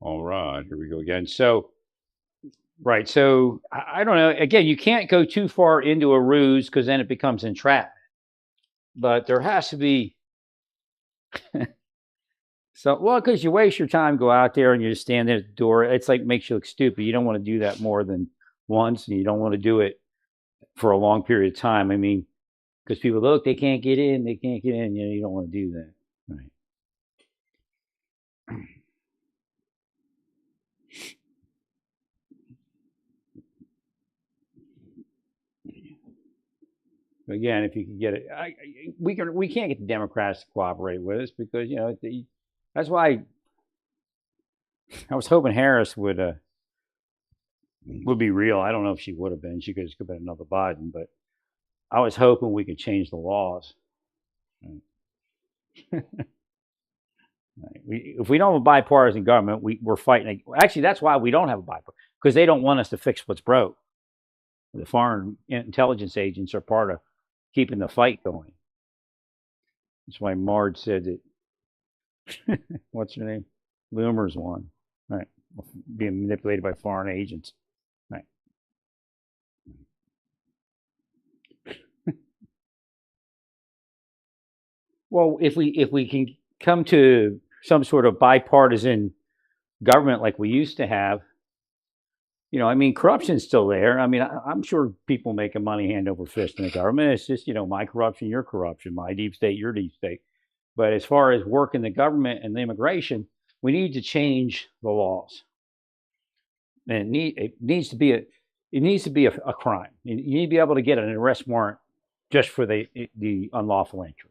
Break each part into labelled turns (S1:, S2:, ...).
S1: All right, here we go again. So, right. So, I don't know. Again, you can't go too far into a ruse because then it becomes entrapment. But there has to be so, well, because you waste your time, go out there and you just stand there at the door. It's like makes you look stupid. You don't want to do that more than once, and you don't want to do it for a long period of time. I mean, because people look, they can't get in, they can't get in. You don't want to do that, right? Again, if you can get it, we can't get the Democrats to cooperate with us because that's why I was hoping Harris would be real. I don't know if she would have been. She could have been another Biden, but I was hoping we could change the laws. Right. If we don't have a bipartisan government, we're fighting. Actually, that's why we don't have a bipartisan, because they don't want us to fix what's broke. The foreign intelligence agents are part of keeping the fight going. That's why Marge said that. What's her name? Loomer's one, right? Being manipulated by foreign agents, right? Well, if we can come to some sort of bipartisan government like we used to have, I mean, corruption's still there. I mean, I'm sure people making money hand over fist in the government. It's just, my corruption, your corruption, my deep state, your deep state. But as far as work in the government and the immigration, we need to change the laws. And it needs to be a crime. You need to be able to get an arrest warrant just for the unlawful entry.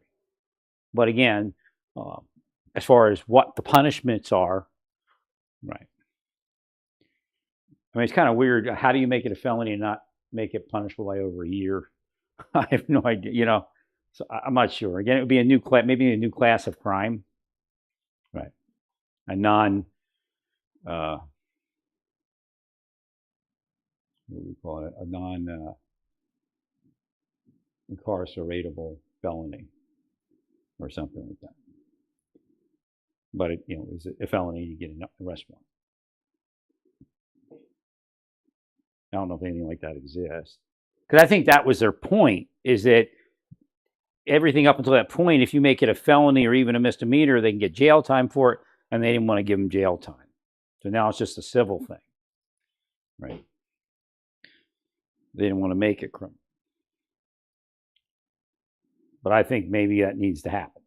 S1: But again, as far as what the punishments are, right? I mean, it's kind of weird. How do you make it a felony and not make it punishable by over a year? I have no idea. So I'm not sure. Again, it would be a new class, maybe a new class of crime, right? A non, what do we call it? A non incarceratable felony or something like that. But it's a felony. You get an arrest warrant. I don't know if anything like that exists, because I think that was their point, is that everything up until that point, if you make it a felony or even a misdemeanor, they can get jail time for it, and they didn't want to give them jail time. So now it's just a civil thing, right? They didn't want to make it criminal. But I think maybe that needs to happen.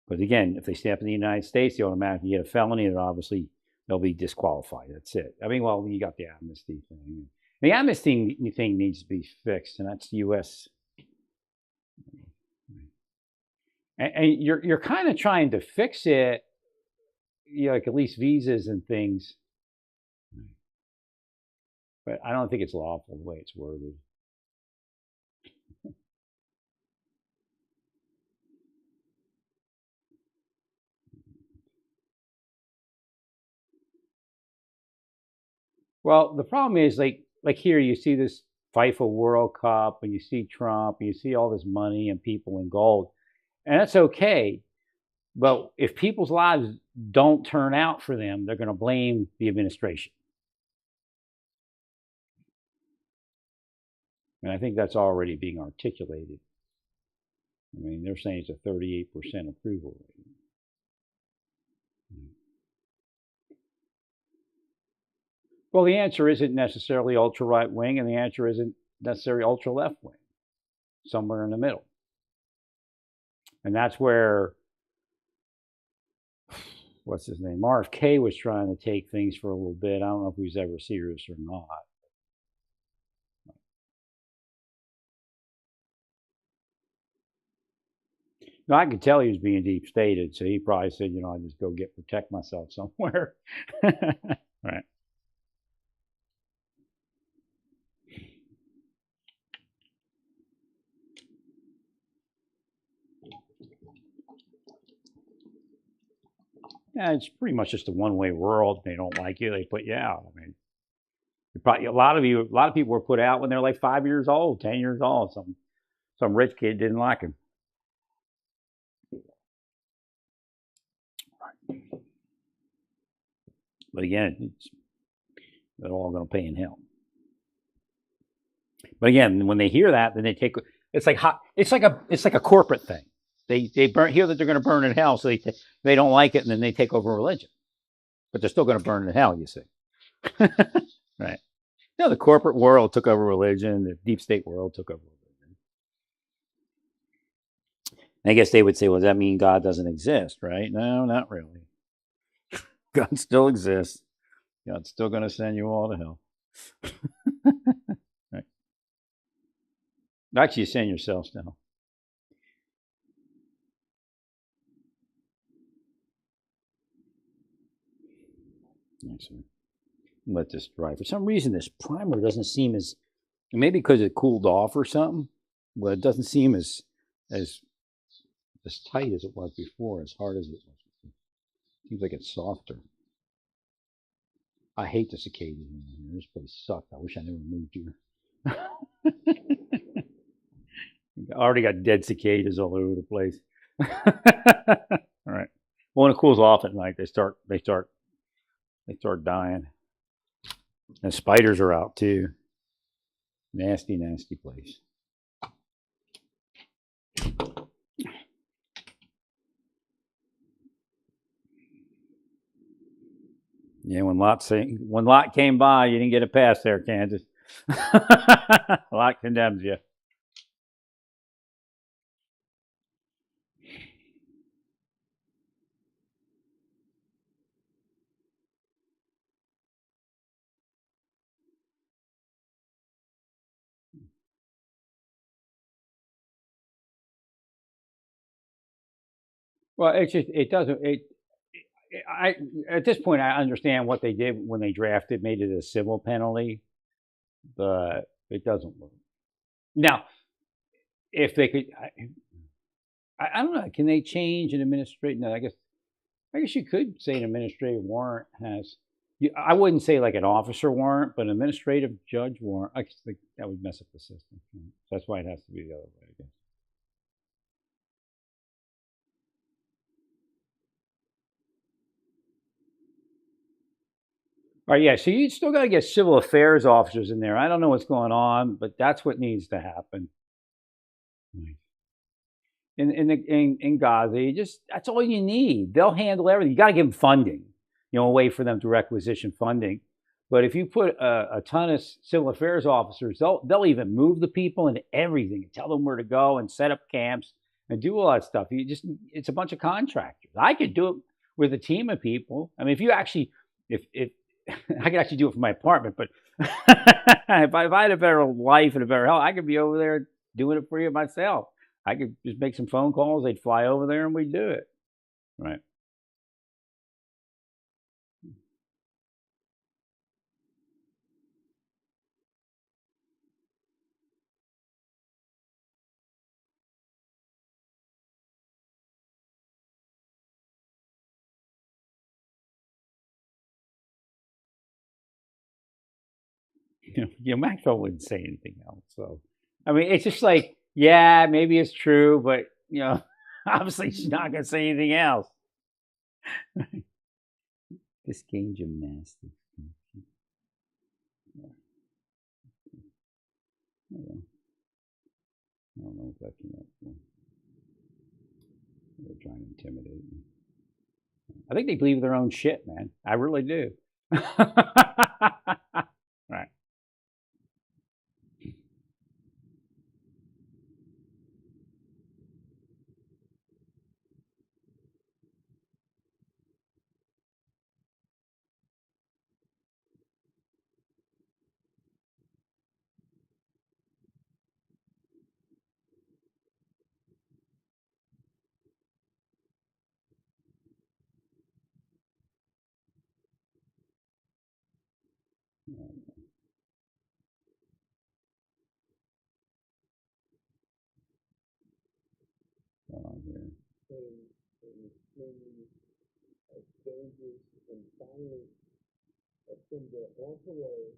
S1: But again, if they step in the United States, they automatically get a felony, and obviously they'll be disqualified. That's it. I mean, well, you got the amnesty thing. The amnesty thing needs to be fixed, and that's the U.S. And you're kind of trying to fix it, like at least visas and things. But I don't think it's lawful the way it's worded. Well, the problem is like here you see this FIFA World Cup, and you see Trump, and you see all this money and people in gold, and that's okay. But if people's lives don't turn out for them, they're going to blame the administration. And I think that's already being articulated. I mean, they're saying it's a 38% approval rate. Well, the answer isn't necessarily ultra right wing, and the answer isn't necessarily ultra left wing. Somewhere in the middle. And that's where, what's his name, RFK was trying to take things for a little bit. I don't know if he was ever serious or not. No, I could tell he was being deep stated, so he probably said, I just go protect myself somewhere. Right. Yeah, it's pretty much just a one-way world. They don't like you, they put you out. I mean, probably a lot of people were put out when they're like 5 years old, 10 years old. Some rich kid didn't like him. But again, they're all going to pay in hell. But again, when they hear that, then they take it's like hot. It's like a corporate thing. They hear that they're going to burn in hell, so they don't like it, and then they take over religion. But they're still going to burn in hell. You see, right? No, the corporate world took over religion. The deep state world took over religion. I guess they would say, well, does that mean God doesn't exist? Right? No, not really. God still exists. God's still going to send you all to hell. Right? Actually, you send yourselves to hell. Let this dry. For some reason, this primer doesn't seem as, maybe because it cooled off or something, but it doesn't seem as tight as it was before, as hard as it was before. Seems like it's softer. I hate the cicadas in here. This place sucked. I wish I never moved here. I already got dead cicadas all over the place. All right. Well, when it cools off at night, they start dying. And spiders are out too. Nasty, nasty place. Yeah, when Lot came by, you didn't get a pass there, Kansas. Lot condemns you. Well, it doesn't. I at this point I understand what they did when they drafted, made it a civil penalty, but it doesn't work. Now, if they could, I don't know. Can they change an administrative? No, I guess you could say an administrative warrant has. I wouldn't say like an officer warrant, but an administrative judge warrant. I just think that would mess up the system. That's why it has to be the other way, I guess. All right, yeah. So you still got to get civil affairs officers in there. I don't know what's going on, but that's what needs to happen. In Gaza, that's all you need. They'll handle everything. You got to give them funding, a way for them to requisition funding. But if you put a ton of civil affairs officers, they'll even move the people and everything, and tell them where to go and set up camps and do all that stuff. It's a bunch of contractors. I could do it with a team of people. I mean, if I could actually do it from my apartment, but if I had a better life and a better health, I could be over there doing it for you myself. I could just make some phone calls. They'd fly over there and we'd do it. Right. Maxwell wouldn't say anything else. So, I mean, it's just like, yeah, maybe it's true, but, obviously she's not going to say anything else. This game gymnastics. I don't know if that can help. They're trying to intimidate me. I think they believe their own shit, man. I really do. Right. Here.
S2: Exchanges and finally from the on parole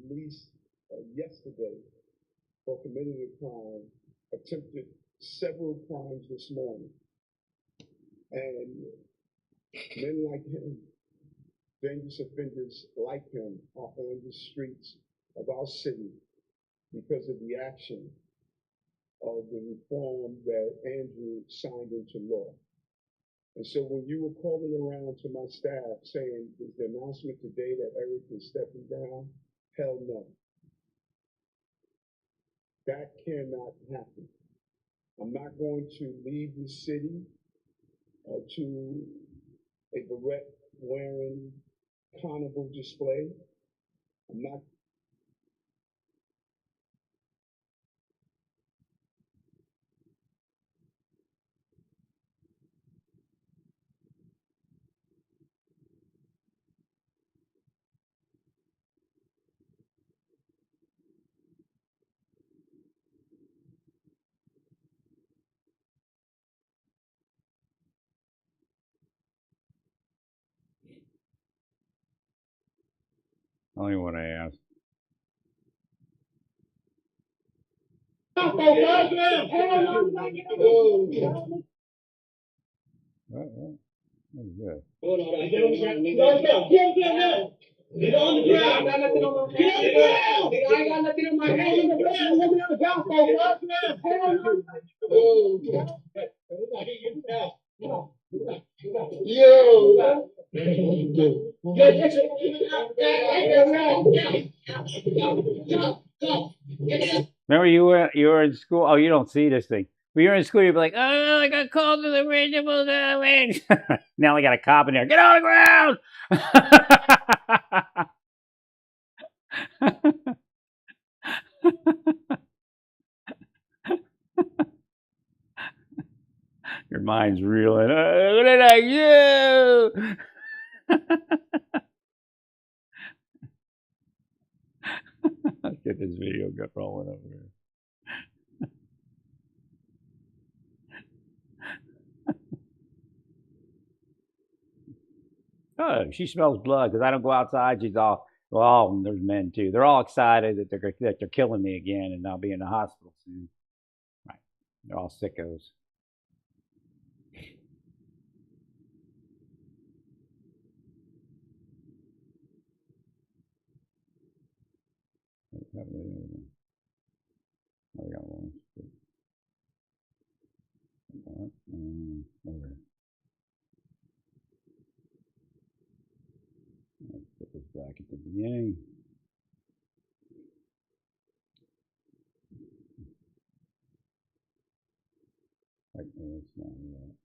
S2: released yesterday for committing a crime, attempted several crimes this morning. And men like him dangerous offenders like him are on the streets of our city because of the action of the reform that Andrew signed into law. And so when you were calling around to my staff saying, is the announcement today that Eric is stepping down? Hell no. That cannot happen. I'm not going to leave the city to a beret wearing carnival display. I'm not.
S1: Only what I asked. That's good.
S2: Get on the ground. Get on the ground. Get on the ground. I ain't got nothing on my hand. On the ground. Let me on the ground,
S1: Remember you were in school. Oh, you don't see this thing. When you're in school, you'd be like, "Oh, I got called to the principal's office." Now I got a cop in there. Get on the ground. Your mind's reeling. What did I do? Let's get this video rolling over here. Oh, she smells blood because I don't go outside. She's all, well, and there's men too. They're all excited that they're killing me again, and I'll be in the hospital soon. Right? They're all sickos. Oh, we got one. Okay. Let's put this back at the beginning. Right, no, it's not right.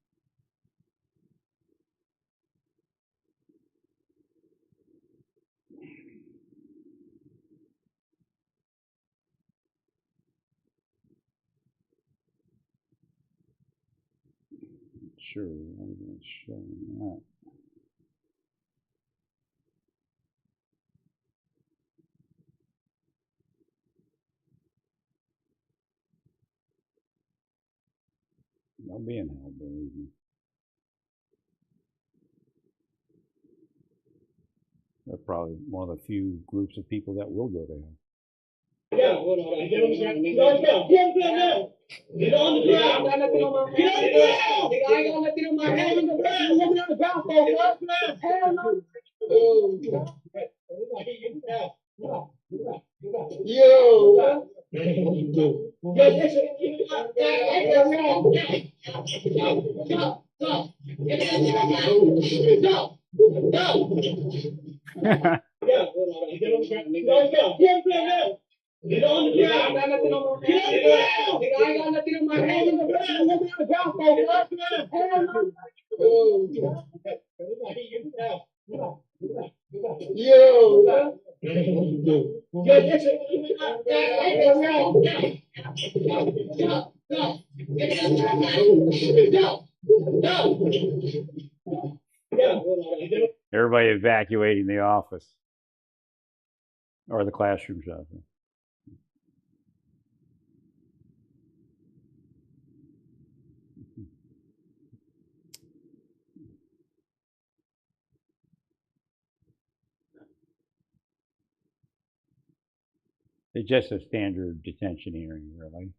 S1: Sure, I'm going to show that. They'll be in hell, believe me. They're probably one of the few groups of people that will go to hell.
S2: Get on the ground. Get on the ground. I ain't got nothing on my hand. On the ground. Let me on the ground, Get on the ground. I ain't got nothing on my hand. On the ground. Let me on the ground,
S1: Everybody evacuating the office or the classrooms out there. It's just a standard detention hearing, really.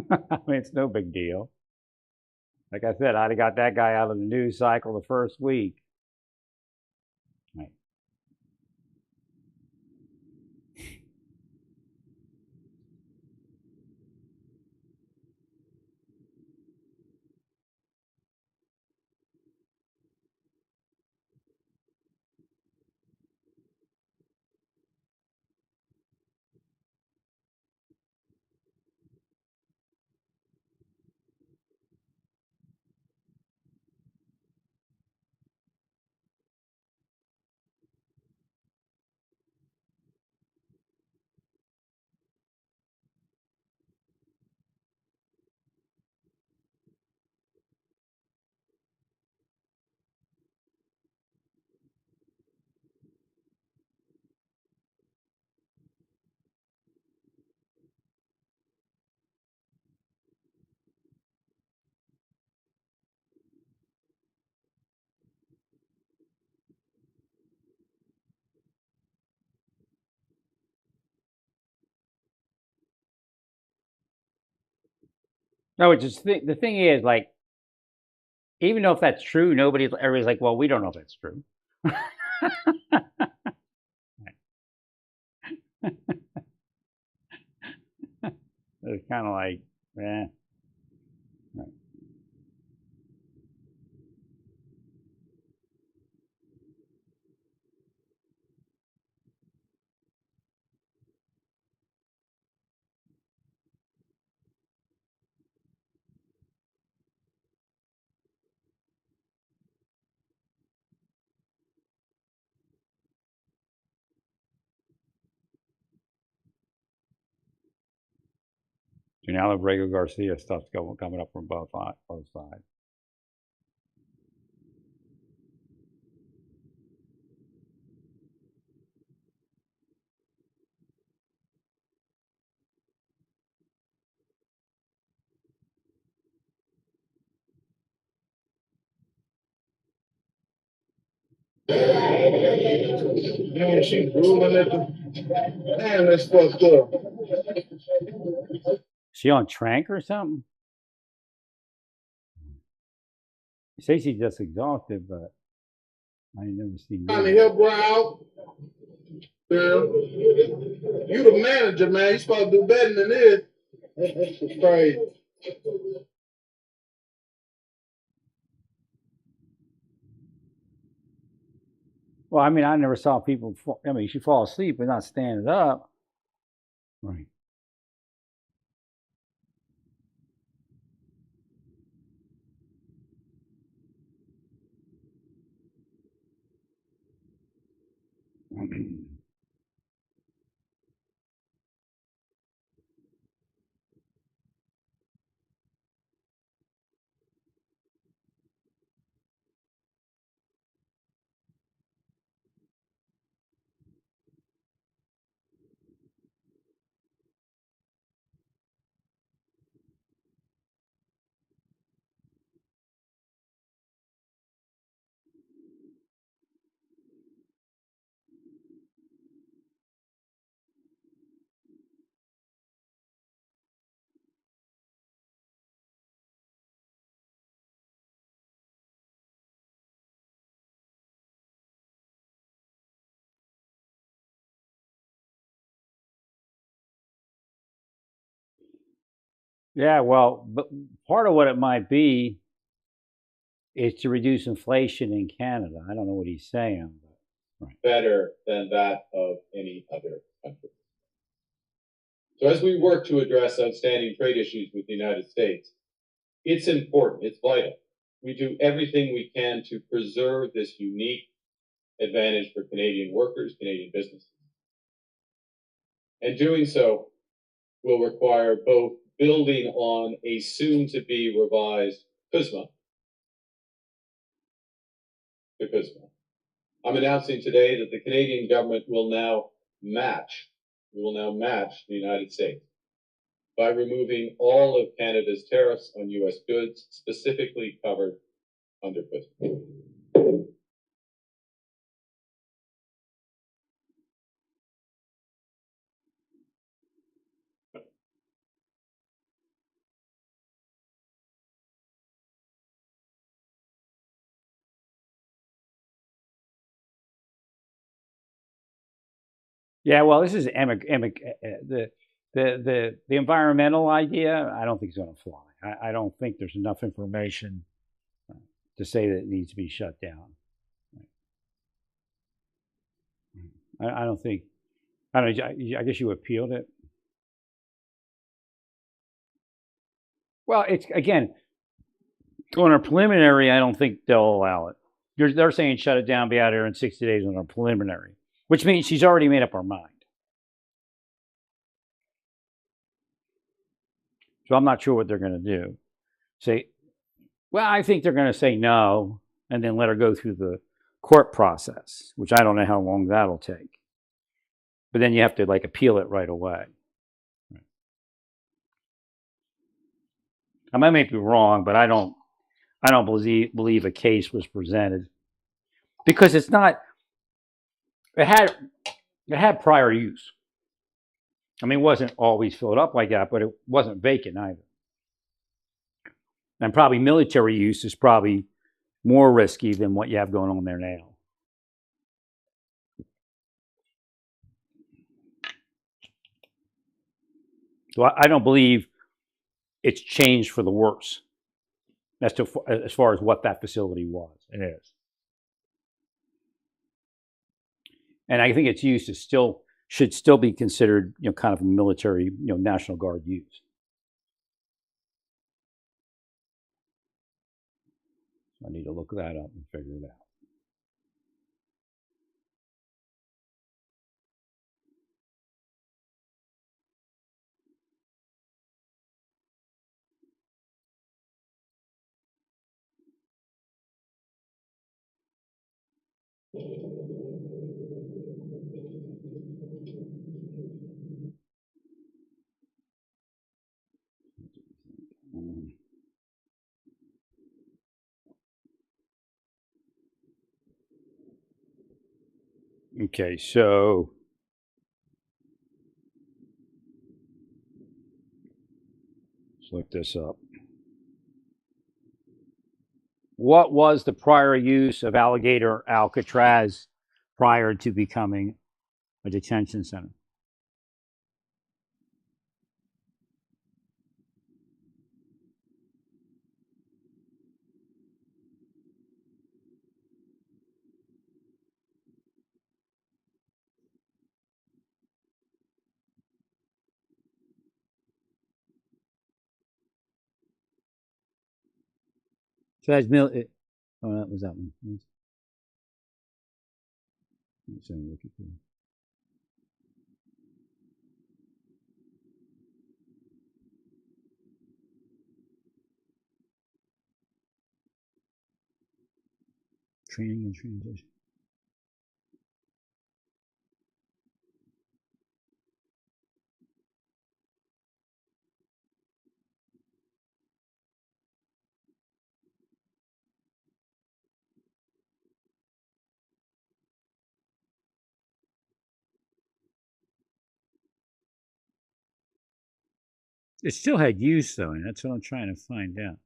S1: I mean, it's no big deal. Like I said, I'd have got that guy out of the news cycle the first week. No, it's just the thing is like, even though if that's true, everybody's like, well, we don't know if that's true. It's kind of like, eh. Right. So now the Rego Garcia stuff's coming up from both sides.
S2: Man, she drooling at the. Man, that's fucked up.
S1: She on Trank or something? You say she's just exhausted, but I ain't never seen
S2: Trying to
S1: that.
S2: help her out, girl. You the manager, man. You supposed to do better than this. That's crazy.
S1: Well, I mean, I never saw people. I mean, she fall asleep but not standing up. Right. Yeah, well, but part of what it might be is to reduce inflation in Canada. I don't know what he's saying, but right.
S3: Better than that of any other country. So as we work to address outstanding trade issues with the United States, it's important, it's vital. We do everything we can to preserve this unique advantage for Canadian workers, Canadian businesses. And doing so will require both building on a soon-to-be revised CUSMA, the CUSMA. I'm announcing today that the Canadian government will now match the United States by removing all of Canada's tariffs on U.S. goods specifically covered under CUSMA.
S1: Yeah, well, this is the environmental idea. I don't think it's going to fly. I don't think there's enough information to say that it needs to be shut down. I don't think. I don't. I guess you appealed it. Well, it's again on a preliminary. I don't think they'll allow it. They're saying shut it down, be out here in 60 days on a preliminary, which means she's already made up her mind. So I'm not sure what they're going to do. Say, well, I think they're going to say no and then let her go through the court process, which I don't know how long that'll take. But then you have to like appeal it right away. I might be wrong, but I don't believe a case was presented because it's not. It had prior use. I mean, it wasn't always filled up like that, but it wasn't vacant either. And probably military use is probably more risky than what you have going on there now. So I don't believe it's changed for the worse as far as what that facility was and is. And I think its use is should still be considered, kind of a military, National Guard use. I need to look that up and figure it out. Okay, so let's look this up. What was the prior use of Alligator Alcatraz prior to becoming a detention center? So that's oh, that was that one. Training and transition. It still had use though, and that's what I'm trying to find out.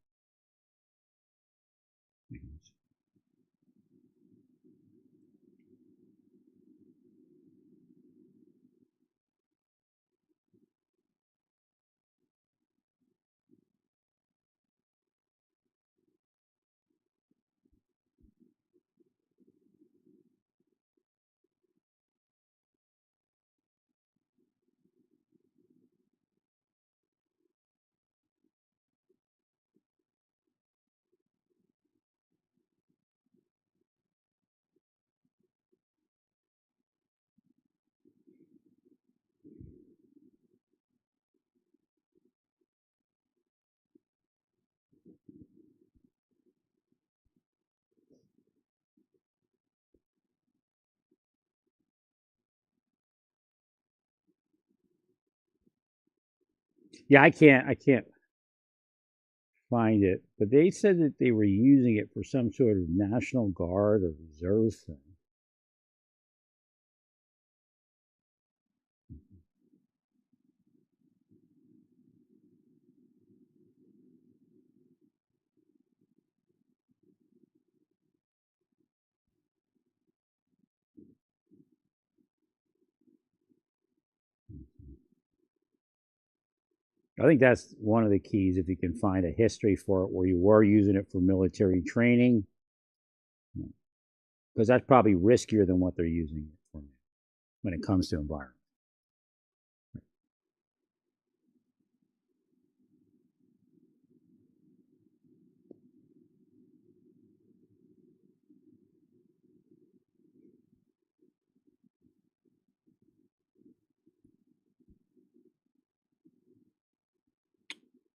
S1: Yeah, I can't find it, but they said that they were using it for some sort of National Guard or reserve thing. I think that's one of the keys if you can find a history for it where you were using it for military training, because that's probably riskier than what they're using it for when it comes to environment.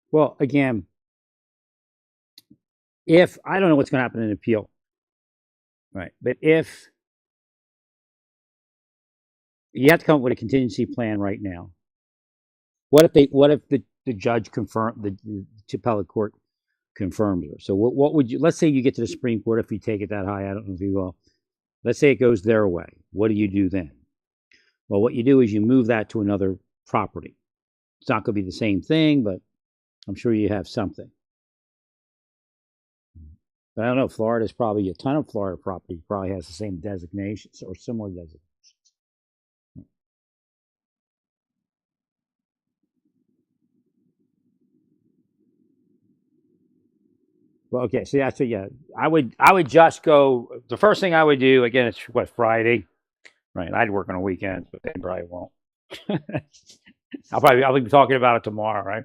S1: Well, again, if I don't know what's going to happen in an appeal, right? But if you have to come up with a contingency plan right now, what if the judge confirmed the appellate court confirms it? So what would you? Let's say you get to the Supreme Court. If you take it that high, I don't know if you will. Let's say it goes their way. What do you do then? Well, what you do is you move that to another property. It's not going to be the same thing, but I'm sure you have something. But I don't know. Florida's probably a ton of Florida property probably has the same designations or similar designations. Well, okay, so that's it. Yeah, I would just go. The first thing I would do again. It's what Friday, right? I'd work on a weekend, but they probably won't. I'll be talking about it tomorrow, right?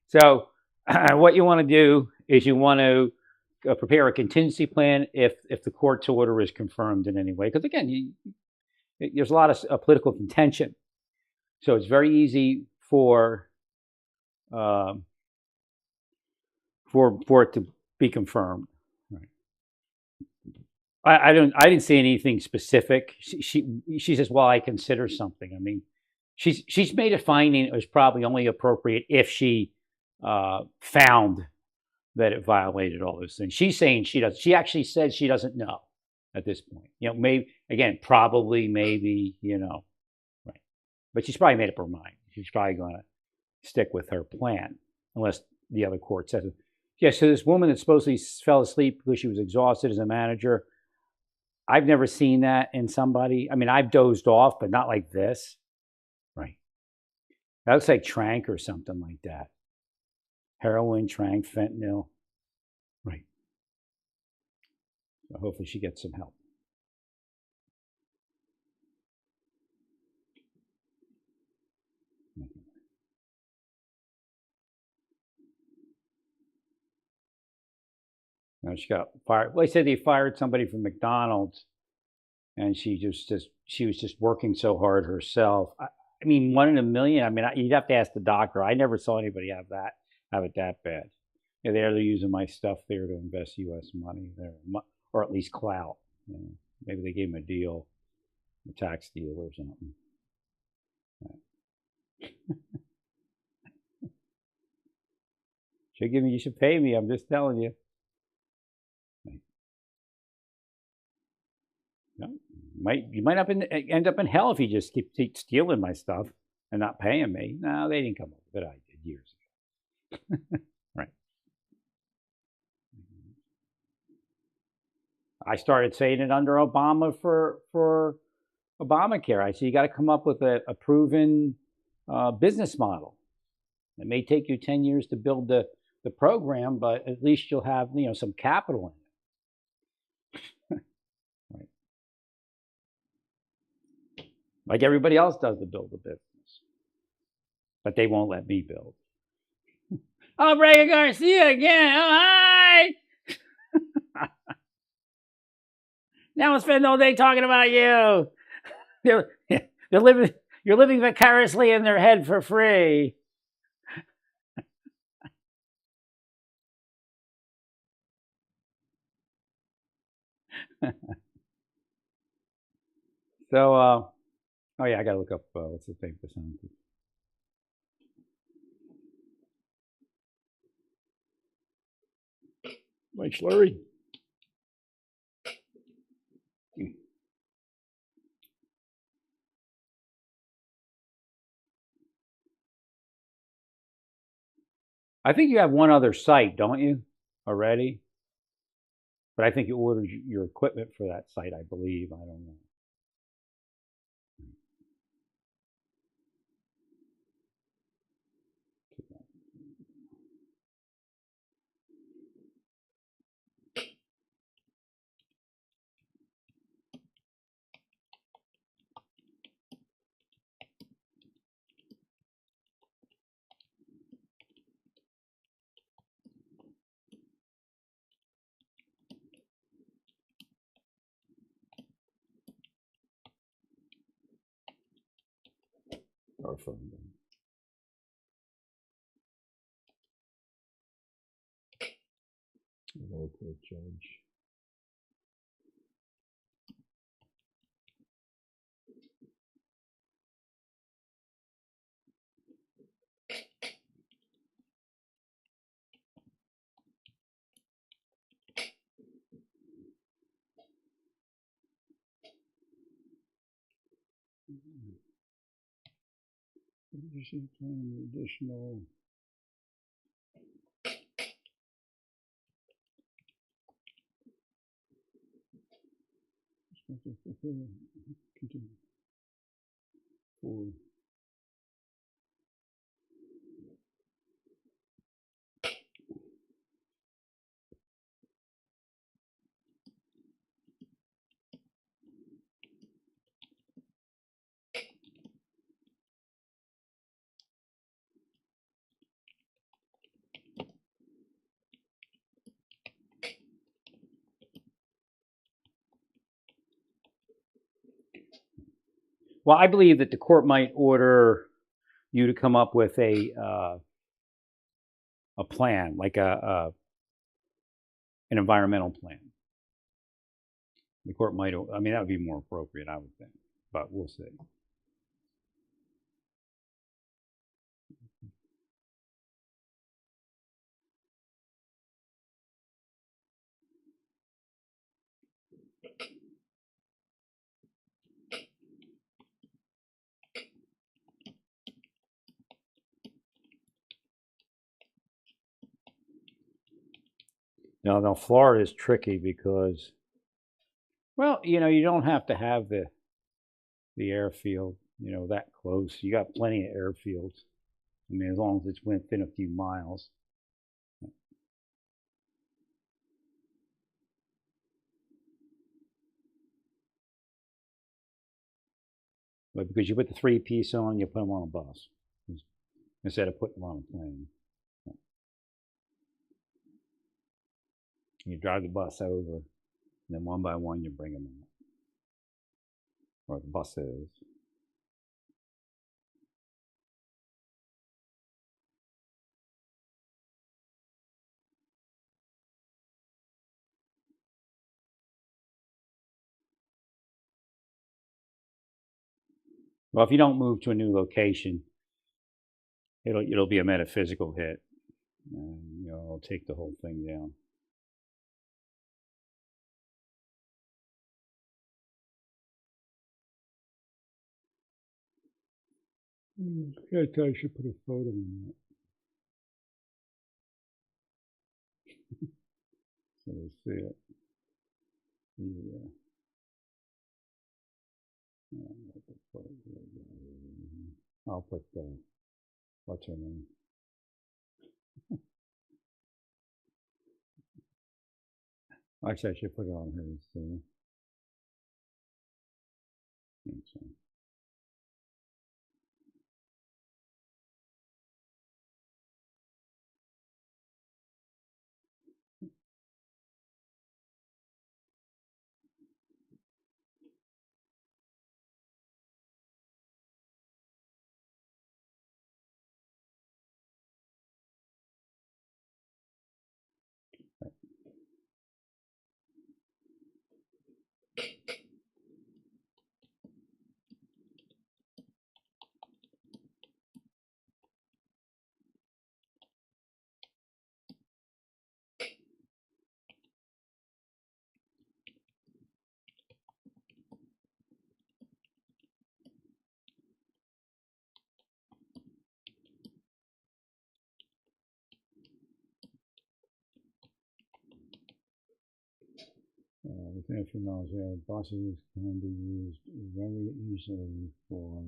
S1: So, what you want to do is you want to prepare a contingency plan if the court's order is confirmed in any way. Because again, there's a lot of political contention, so it's very easy um, for it to be confirmed. Right. I didn't see anything specific. She says, well, I consider something. I mean, she's made a finding it was probably only appropriate if she found that it violated all those things. She's saying she does. She actually said she doesn't know at this point. Maybe again, probably, maybe, right. But she's probably made up her mind. She's probably going to stick with her plan unless the other court says it. Yeah. So this woman that supposedly fell asleep because she was exhausted as a manager. I've never seen that in somebody. I mean, I've dozed off, but not like this. Right. That looks like trank or something like that. Heroin, trank, fentanyl. Right. So hopefully she gets some help. She got fired. Well, they said they fired somebody from McDonald's, and she was just working so hard herself. I mean, 1 in a million. I mean, you'd have to ask the doctor. I never saw anybody have it that bad. Yeah, they're using my stuff there to invest U.S. money there, or at least clout. Maybe they gave him a deal, a tax deal or something. You should pay me. I'm just telling you. You might end up in hell if you just keep stealing my stuff and not paying me. No, they didn't come up with it. I did years ago. Right. I started saying it under Obama for Obamacare. I said you got to come up with a proven business model. It may take you 10 years to build the program, but at least you'll have some capital in it. Right. Like everybody else does to build a business, but they won't let me build. Oh, Reagan Garcia again. Oh, hi. Now I'll spend all day talking about you. You're living vicariously in their head for free. So, oh yeah, I gotta look up what's the thing percentage. Mike Slurry. I think you have one other site, don't you, already? But I think you ordered your equipment for that site, I believe. I don't know. Or from the local judge. Additional Well, I believe that the court might order you to come up with a plan, like an environmental plan. The court might, I mean, that would be more appropriate, I would think, but we'll see. Now Florida is tricky because, well, you don't have to have the airfield, that close. You got plenty of airfields. I mean, as long as it's within a few miles. But because you put the 3-piece on, you put them on a bus instead of putting them on a plane. You drive the bus over, and then one by one you bring them out. Or the buses. Well, if you don't move to a new location, it'll be a metaphysical hit. And, it'll take the whole thing down. I should put a photo in that. So we'll see it. Yeah. I'll put what's her name? Actually, I should put it on hers too. So. With information knowledge, buses can be used very easily for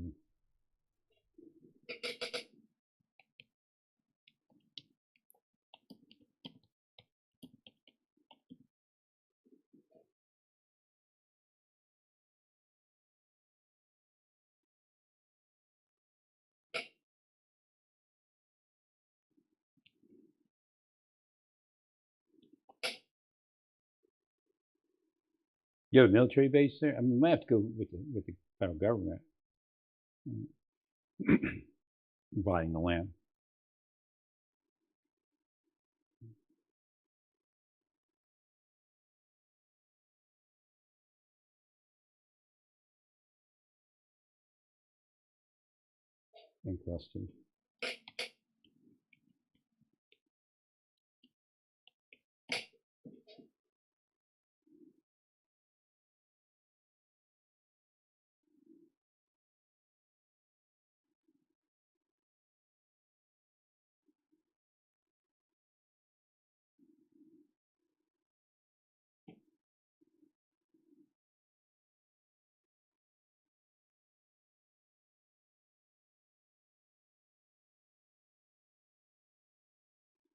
S1: You have a military base there? I mean, we might have to go with the federal government buying the land. Encrusted.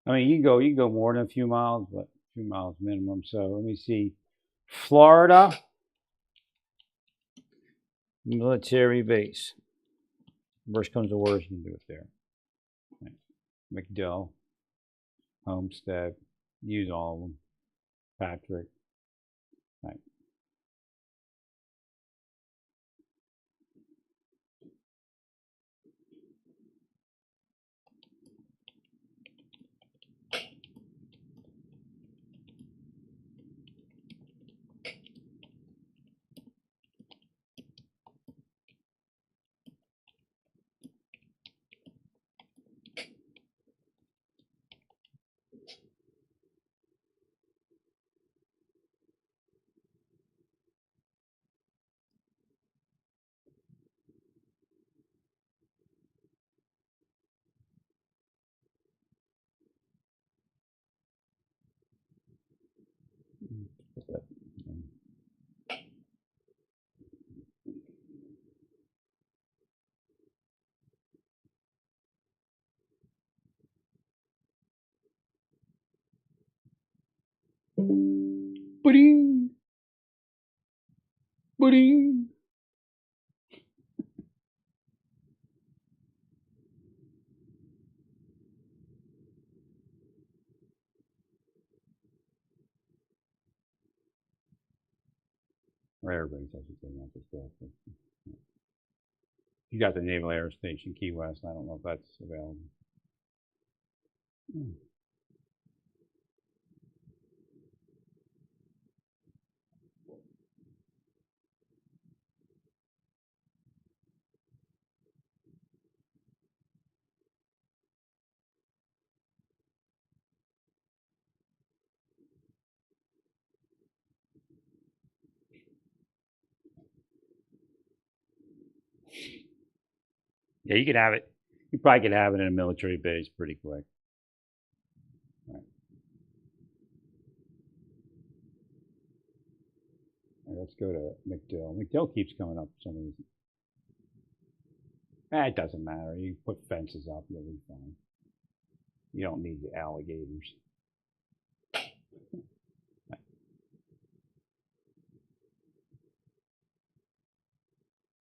S1: I mean, you can go more than a few miles, but a few miles minimum. So let me see. Florida military base. Worst comes to worst, you can do it there. Right. McDill, Homestead, use all of them. Patrick. Right. Ba-ding. Ba-ding. Rare base, I should say, not just that. You got the Naval Air Station, Key West. I don't know if that's available. Yeah, you could have it. You probably could have it in a military base pretty quick. Right. All right, let's go to McDill. McDill keeps coming up for some reason. It doesn't matter. You put fences up, you'll be fine. You don't need the alligators.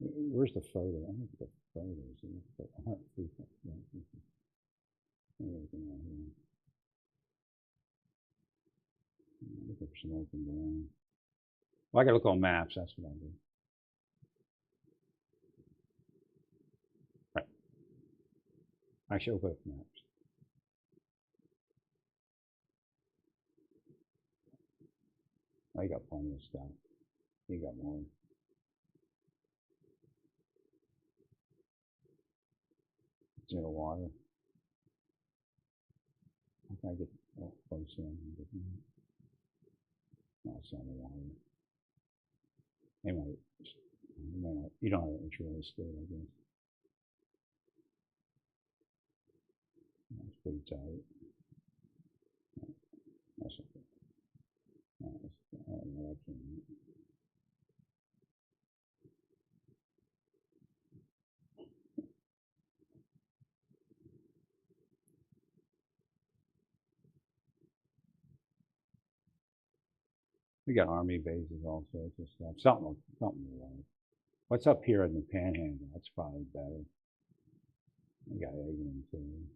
S1: Where's the photo? I don't think the photos. Looking for some open ground. Well, I gotta look on maps. That's what I do. Right. Actually, open up maps. I got plenty of stuff. You got more. Zero water. How can I get close in? No, it's on the water. Anyway, you don't have an inch real estate, I guess. That's pretty tight. That's okay. We got army bases, all sorts of stuff. Something like. What's up here in the Panhandle? That's probably better. We got Eggman too.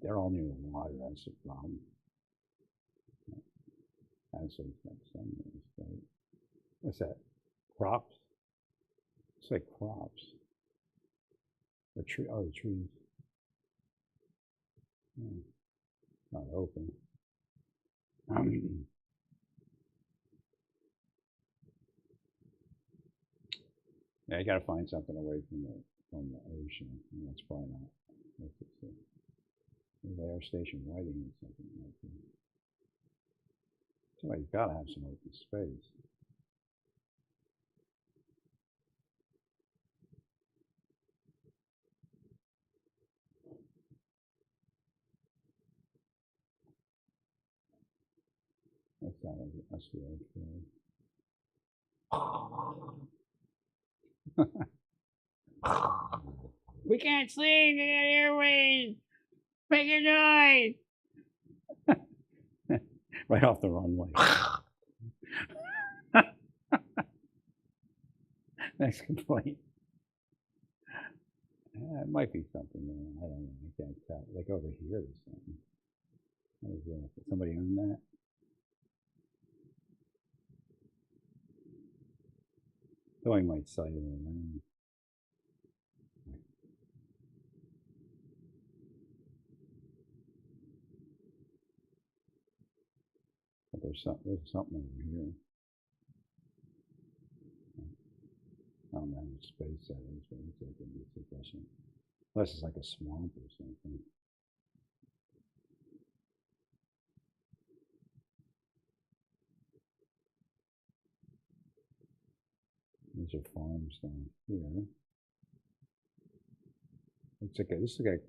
S1: They're all near the water. That's the problem. That's like what's that? Crops? It's like crops. The tree. Oh, the trees. Not open. Yeah, you got to find something away from the ocean. That's probably not. The air station lighting or something like that. Somebody's got to have some open space. That's the okay. We can't sing in the airways. Make a noise. Right off the runway. Next complaint. It might be something there. I don't know. I can't tell. Like over here or something. What is that? Did somebody own that? Somebody might cite it around. But there's something over here. I don't know how much space that is, but it's like a sufficient. Unless it's like a swamp or something. These are farms down here. It's like this is like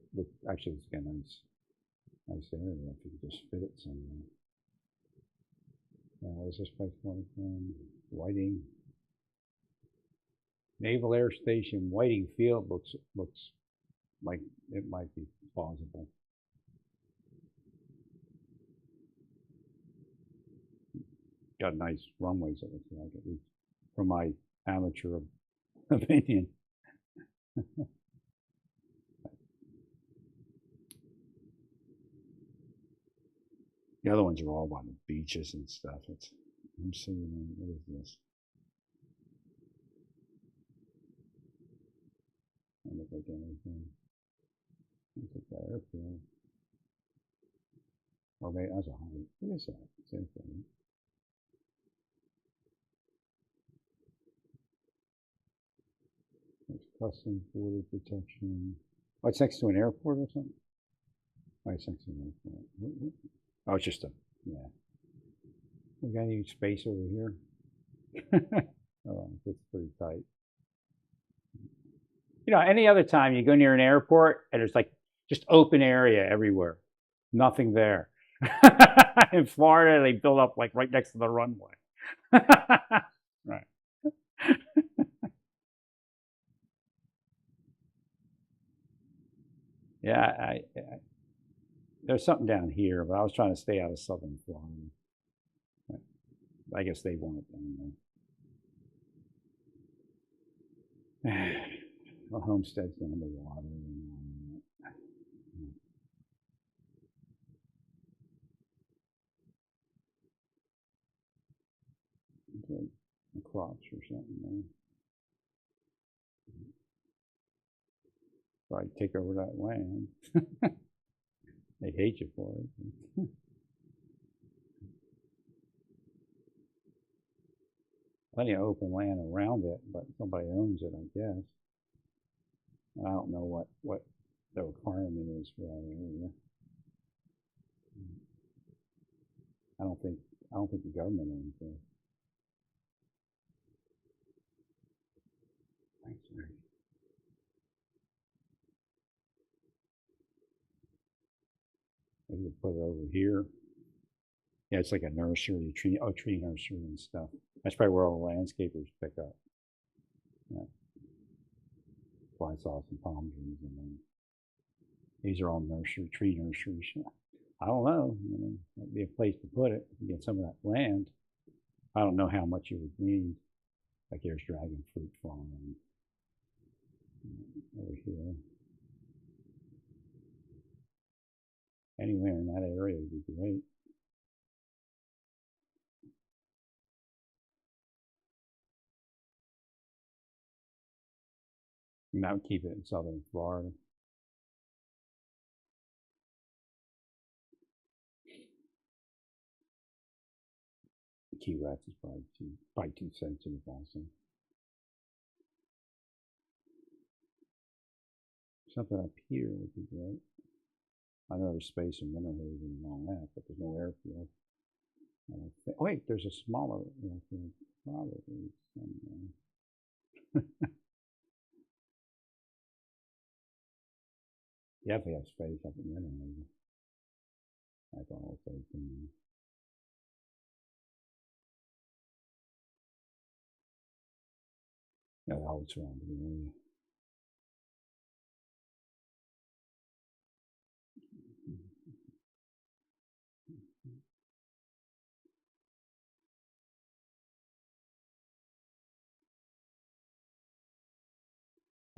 S1: actually it's got a nice area if you could just fit it somewhere. Now what is this place called? Whiting. Naval Air Station, Whiting Field looks like it might be plausible. Got nice runways, it looks like, at least from my amateur opinion. The other ones are all by the beaches and stuff. I'm seeing, what is this? I don't look like anything. Look at that airfield. Oh, maybe that's a height. What is that? Same thing. It's custom border protection. Oh, it's next to an airport or something? Oh, it's next to an airport. Oh, it's just yeah. We got any space over here? Oh, it's pretty tight. You know, any other time you go near an airport and there's like just open area everywhere, nothing there. In Florida, they build up like right next to the runway. Right. Yeah, there's something down here, but I was trying to stay out of southern Florida. I guess they want it down there. Well, Homestead's down the water and all that. The crops or something there. Probably take over that land. They hate you for it. Plenty of open land around it, but somebody owns it, I guess. I don't know what the requirement is for that area. I don't think the government owns it. Maybe we'll put it over here. Yeah, it's like a nursery, tree nursery and stuff. That's probably where all the landscapers pick up. Yeah. Well, I saw some palm trees and then these are all tree nurseries. I don't know. That'd be a place to put it. You get some of that land. I don't know how much you would need. Like there's dragon fruit farm over here. Anywhere in that area would be great. And that would keep it in southern Florida. Key West is probably too sensitive also. Something up here would be great. I know there's space in Winter Haven and all that, but there's no airfield. Wait, there's a smaller airfield, probably somewhere. You have to have space up in Winter Haven. That's all it's open. Yeah, the whole surrounding area.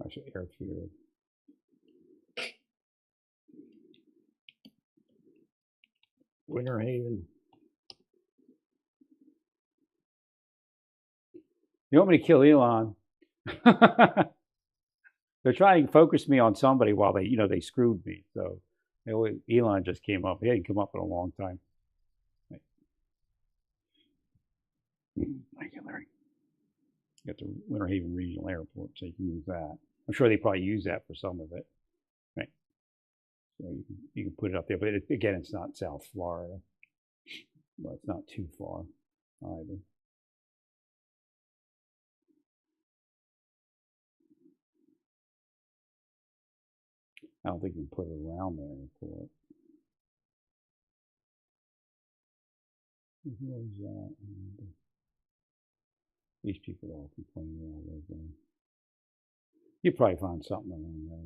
S1: Actually, airfield. Winter Haven. You want me to kill Elon? They're trying to focus me on somebody while they screwed me. So Elon just came up. He hadn't come up in a long time. Thank you, Larry. Got the Winter Haven Regional Airport, so you can use that. I'm sure they probably use that for some of it. Right. So you can put it up there, but again, it's not South Florida. But it's not too far either. I don't think you can put it around the airport. What is that? These people all complaining all over. You probably find something along there.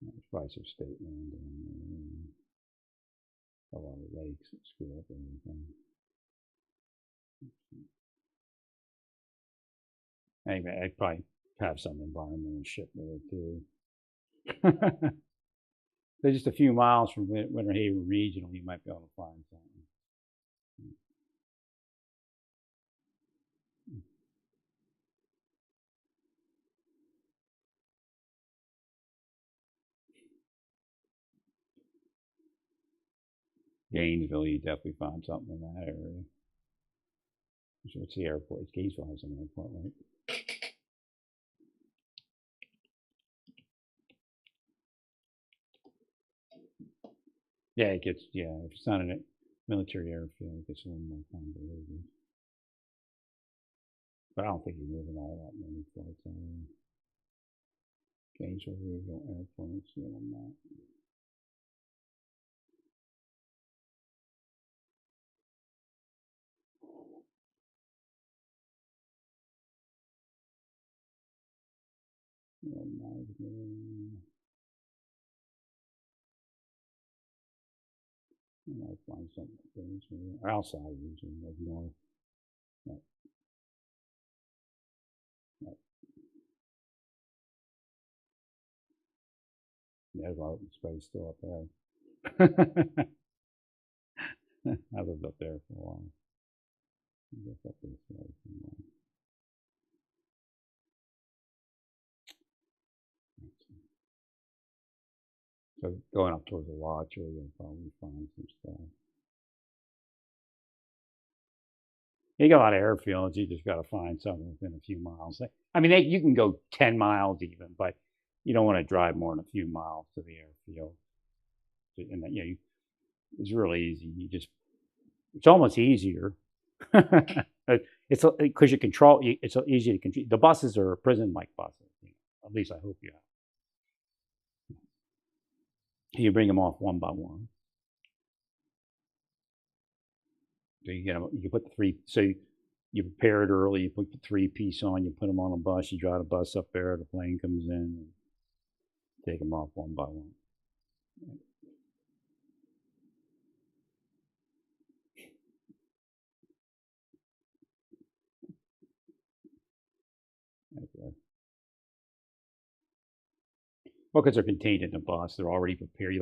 S1: There's probably some state land and a lot of lakes that screw up everything. Anyway, I'd probably have some environmental shit there too. They're just a few miles from Winter Haven Regional. You might be able to find something. Gainesville, you definitely find something in that area. So it's the airport. Gainesville has an airport, right? Yeah, it gets, if it's not a military airfield, it gets a little more convoluted. But I don't think you're moving all that many flights anyway. Gainesville Regional Airport, let's see on that. I might find something outside region, like north. Right. Right. There's a lot of space still up there. I lived up there for a while. I guess up this way somewhere. So going up towards the lodge, you're going to probably find some stuff. You got a lot of airfields. You just got to find something within a few miles. I mean, you can go 10 miles even, but you don't want to drive more than a few miles to the airfield. And it's really easy. It's almost easier. It's because you control. It's easy to control. The buses are prison-like buses. At least I hope you have. You bring them off one by one. So you put the three. So you prepare it early. You put the 3-piece on. You put them on a bus. You drive the bus up there. The plane comes in. And take them off one by one. Okay. Well, because they're contained in the bus, they're already prepared.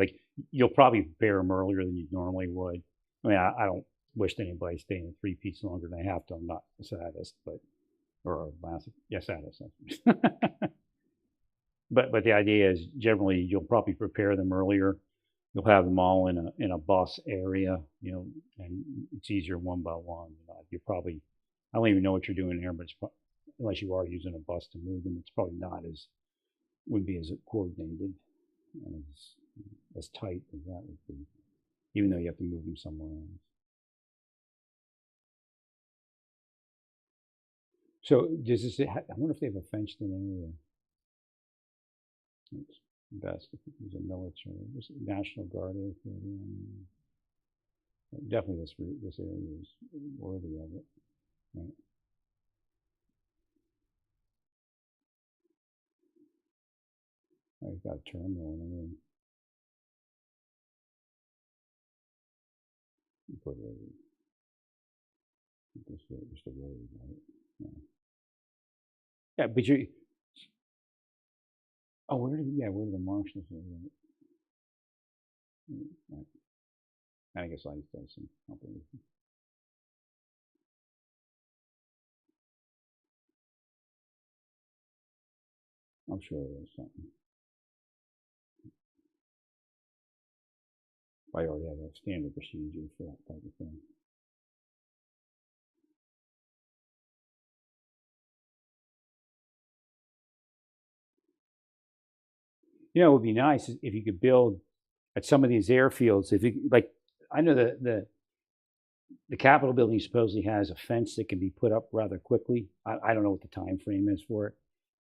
S1: You'll probably prepare them earlier than you normally would. I mean, I don't wish anybody stay in a 3-piece longer than they have to. I'm not a sadist, or a massive, sadist. But the idea is generally you'll probably prepare them earlier. You'll have them all in a bus area, and it's easier one by one. You probably, I don't even know what you're doing here, but unless you are using a bus to move them, it's probably wouldn't be as coordinated and as tight as that would be, even though you have to move them somewhere else. So I wonder if they have a fenced-in area. It's best if it was a military. There's a National Guard area. Definitely this area is worthy of it. Right? I've got a terminal in there. You put just a road, right? Yeah, but Oh, where did the Martians live? I guess I does some company. I'm sure there's something. I already have a standard procedure for that type of thing. You know, it would be nice if you could build at some of these airfields. If you like, I know the Capitol building supposedly has a fence that can be put up rather quickly. I don't know what the time frame is for it,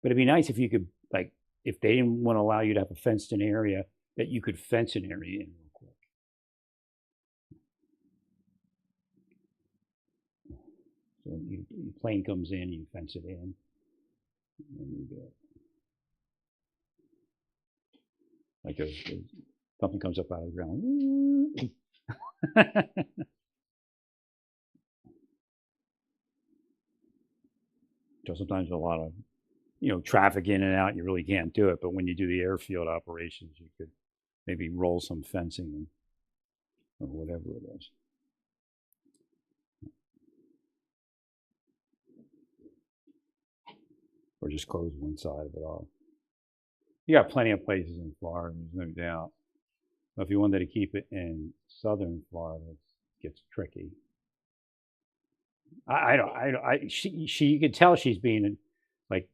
S1: but it'd be nice if you could, like, if they didn't want to allow you to have a fenced in area, that you could fence an area in real quick. So your plane comes in, you fence it in, and you do it. Like something comes up out of the ground. So sometimes a lot of traffic in and out, you really can't do it. But when you do the airfield operations, you could maybe roll some fencing or whatever it is. Or just close one side of it off. You got plenty of places in Florida, there's no doubt. But if you wanted to keep it in southern Florida, it gets tricky. You could tell she's being like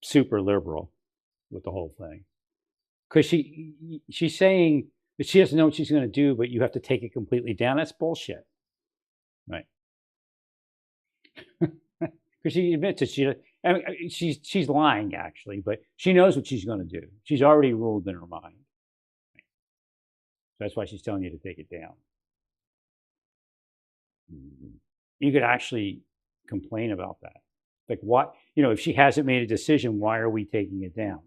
S1: super liberal with the whole thing, because she's saying that she doesn't know what she's going to do, but you have to take it completely down. That's bullshit, right? Because she admits that she's lying actually, but she knows what she's going to do. She's already ruled in her mind. So that's why she's telling you to take it down. You could actually complain about that. Like, what, if she hasn't made a decision, why are we taking it down?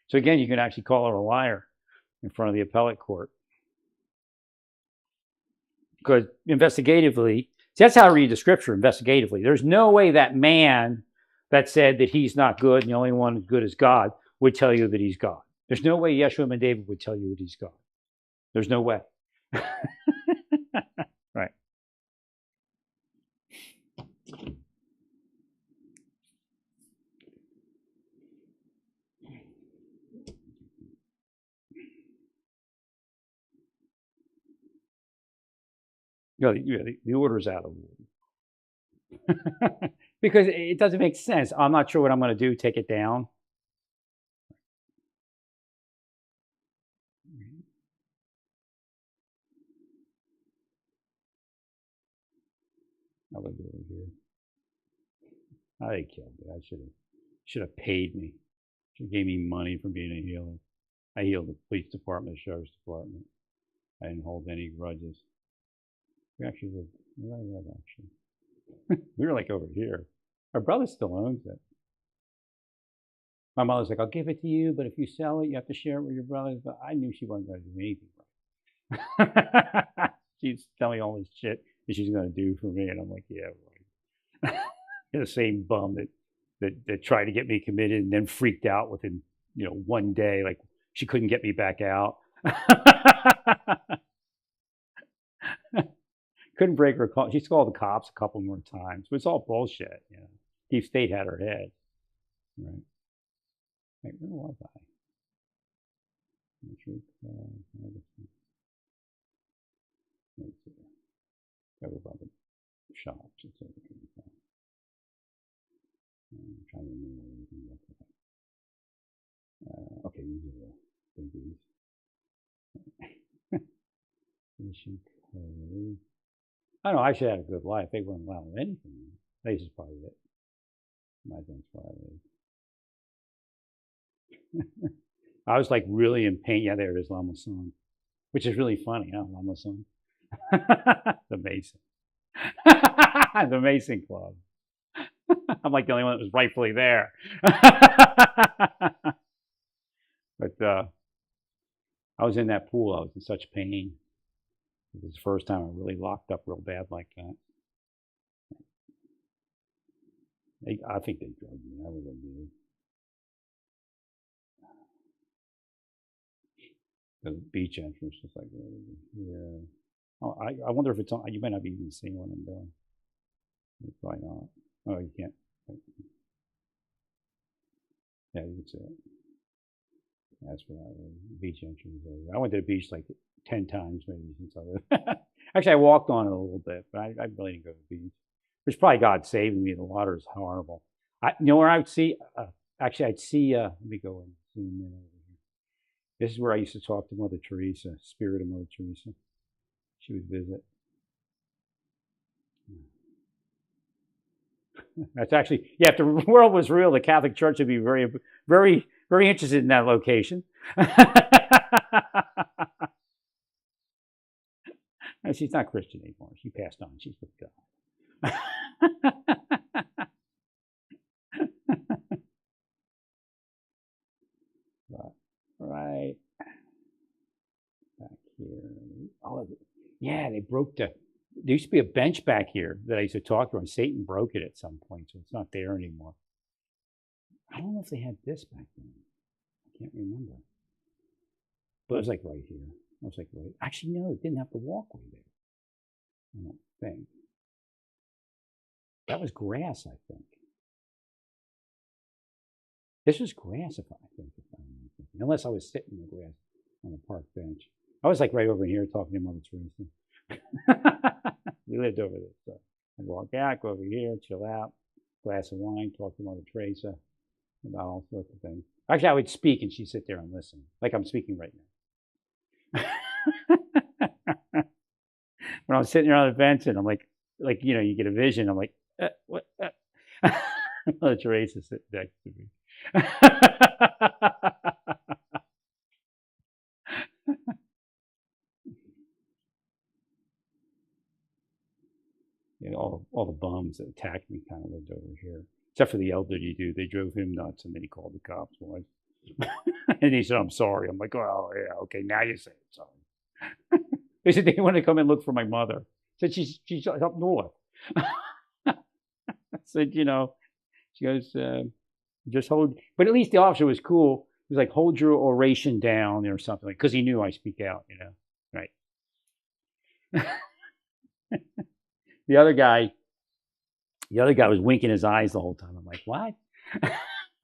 S1: So again, you can actually call her a liar in front of the appellate court. Because investigatively, that's how I read the scripture, investigatively. There's no way that man that said that he's not good and the only one good is God would tell you that he's God. There's no way Yeshua ben David would tell you that he's God. There's no way. Right. The order's out of order. Because it doesn't make sense. I'm not sure what I'm going to do. Take it down. I would do it here. They killed me. I should have paid me. Should have gave me money for being a healer. I healed the police department, the sheriff's department. I didn't hold any grudges. We actually lived. Where did I live, actually? We were like over here. Our brother still owns it. My mother's like, I'll give it to you, but if you sell it, you have to share it with your brothers. But I knew she wasn't going to do anything right. She's telling me all this shit that she's going to do for me, and I'm like, yeah, right. The same bum that tried to get me committed and then freaked out within one day, like she couldn't get me back out. Couldn't break her call. She's called the cops a couple more times, but it's all bullshit. Deep State had her head. Right. Like, where was I? Let's see. Cover by the shops. It's over. I'm trying to remember everything like that. Okay, these are the biggies. Mission code. I don't know. I should have a good life. They wouldn't allow anything. This is probably it. My thing's probably it. I was like really in pain. Yeah, there it is, Lama Song, which is really funny, huh? Lama Song. The Mason. The Mason Club. I'm like the only one that was rightfully there. But I was in that pool. I was in such pain. It was the first time I really locked up real bad like that. I think they drugged me. I really did. The beach entrance is like, yeah. Oh, I wonder if it's on. You might not be even seeing what I'm doing. Probably not. Oh, you can't. Yeah, you can see it. That's where beach entrance. I went to the beach like 10 times maybe since I lived. Actually, I walked on it a little bit, but I really didn't go to the beach. Which probably God saving me. The water is horrible. You know where I would see? Actually, I'd see. Let me go and zoom in over here. This is where I used to talk to Mother Teresa, Spirit of Mother Teresa. She would visit. That's actually, yeah, if the world was real, the Catholic Church would be very, very, very interested in that location. She's not Christian anymore. She passed on. She's with God. Right back here. Oh, yeah, they broke the. There used to be a bench back here that I used to talk to, and Satan broke it at some point, so it's not there anymore. I don't know if they had this back then. I can't remember. But it was like right here. I was like, right. Actually, no, it didn't have the walkway there. I don't think. That was grass, I think. This was grass, if I think. Unless I was sitting in the grass on the park bench. I was like right over here talking to Mother Teresa. We lived over there. So I'd walk out, go over here, chill out, glass of wine, talk to Mother Teresa about all sorts of things. Actually, I would speak and she'd sit there and listen, like I'm speaking right now. When I was sitting there on the bench and I'm like, you know, you get a vision. I'm like, what? Mother Teresa sitting next to me. You know, all the bums that attacked me kind of lived over here, except for the elderly dude. They drove him nuts, and then he called the cops. And he said, "I'm sorry." I'm like, "Oh yeah, okay, now you say it, sorry." They said they want to come and look for my mother. I said she's up north. I said, you know, she goes, just hold. But at least the officer was cool. He was like, hold your oration down or something, like, because he knew I speak out, you know, right? The other guy was winking his eyes the whole time. I'm like, what?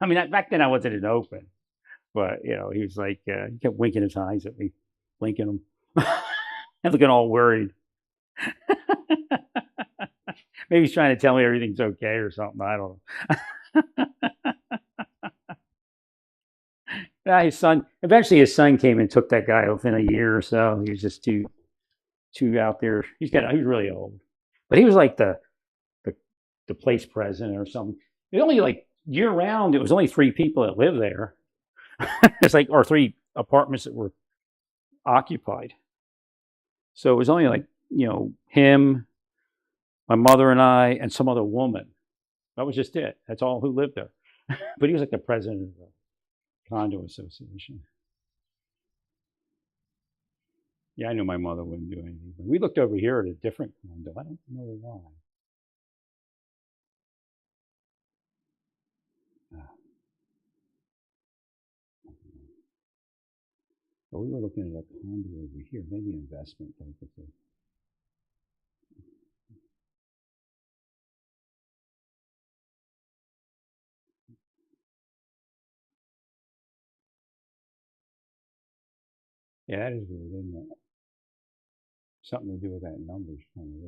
S1: I mean, back then I wasn't in open, but you know, he was like, he kept winking his eyes at me, blinking them, and looking all worried. Maybe he's trying to tell me everything's okay or something. I don't know. Yeah, eventually his son came and took that guy within a year or so. He was just too out there. He was really old, but he was like the place president or something. It was only like year round. It was only 3 people that lived there. It's like, or 3 apartments that were occupied. So it was only like, you know, him, my mother and I, and some other woman. That was just it. That's all who lived there. But he was like the president of the condo association. Yeah, I knew my mother wouldn't do anything. But we looked over here at a different condo. I don't know why. But we were looking at a condo over here, maybe investment purposes. Yeah, that is weird, isn't it? Something to do with that numbers, kind of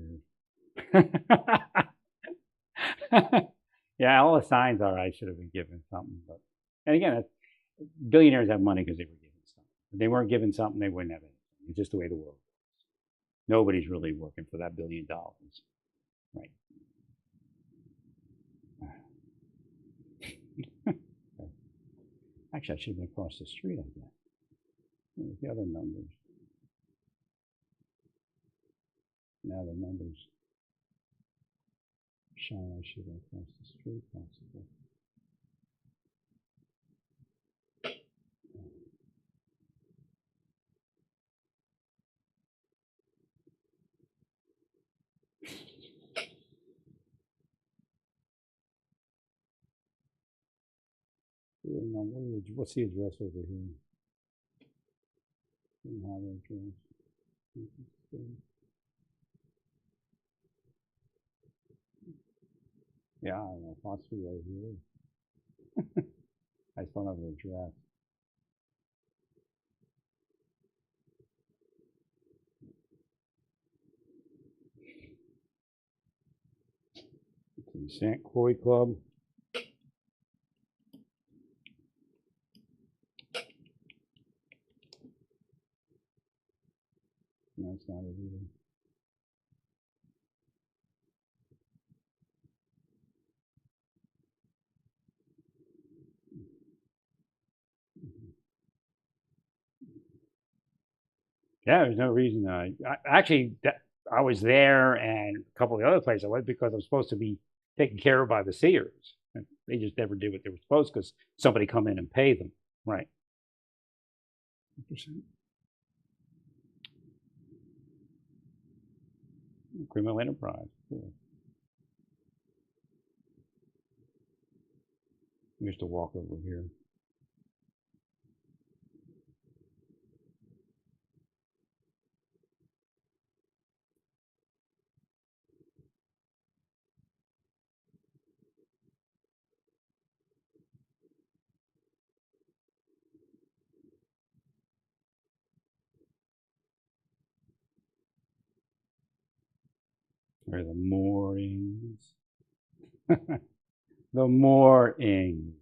S1: weird. Yeah, all the signs are I should have been given something, but and again, billionaires have money because they were given something. If they weren't given something, they wouldn't have anything. It's just the way the world is. Nobody's really working for that $1 billion, right? Actually, I should have been across the street, I guess. Where's the other numbers? Now the numbers shine. I should have been across the street, possibly. What's the address over here? Yeah, I don't know, possibly right here. I still have an address. St. Croix Club. No, it's not it either. Yeah, there's no reason. Actually, I was there, and a couple of the other places I went because I was supposed to be taken care of by the Sears. And they just never did what they were supposed because somebody come in and pay them. Right. Criminal enterprise. Cool. I used to walk over here. Where are the moorings? The moorings.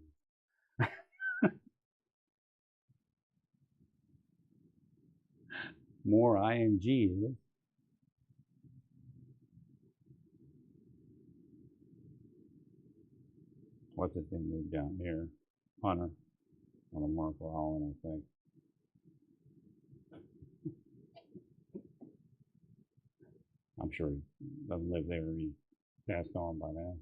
S1: More ing. What's the thing moved down here? Hunter on a Marco Allen, I think. I'm sure he doesn't live there. He's passed on by now.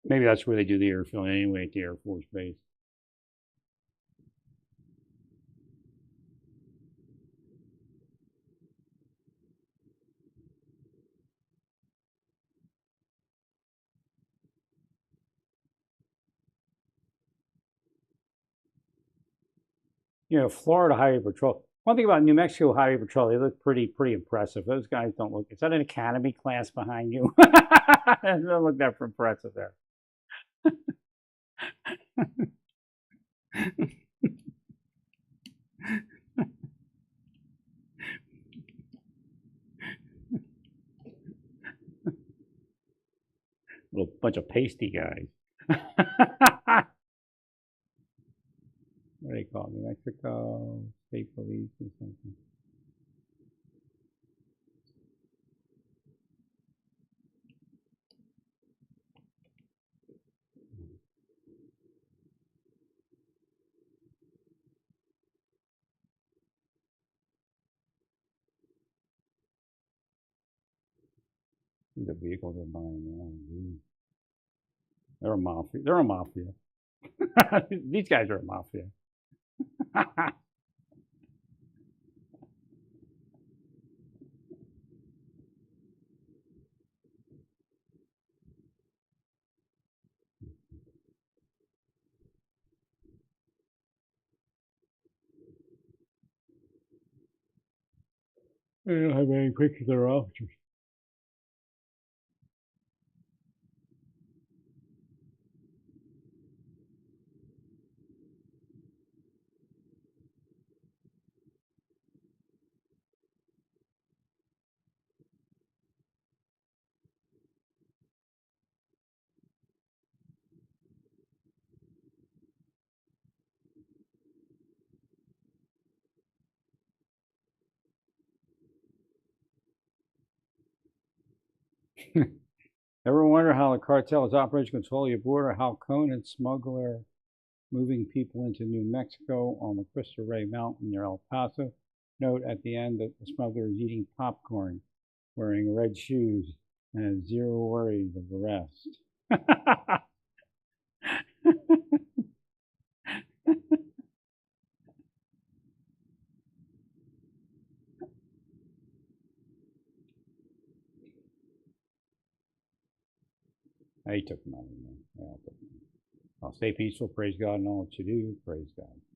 S1: Maybe that's where they do the air filling anyway, at the Air Force Base. You know, Florida Highway Patrol. One thing about New Mexico Highway Patrol, they look pretty impressive. Those guys don't look. Is that an academy class behind you? They don't look that impressive there. Little bunch of pasty guys. What do they call it? New Mexico State Police or something? The vehicles are buying now. They're a mafia. They're a mafia. These guys are a mafia. They don't have any pictures of their officers. Ever wonder how the cartel is operating control of your border? How Conan smuggler moving people into New Mexico on the Cristo Rey Mountain near El Paso? note at the end that the smuggler is eating popcorn, wearing red shoes, and has zero worries of arrest. He took money, man. They all took money. I'll stay peaceful. Praise God in all that you do. Praise God.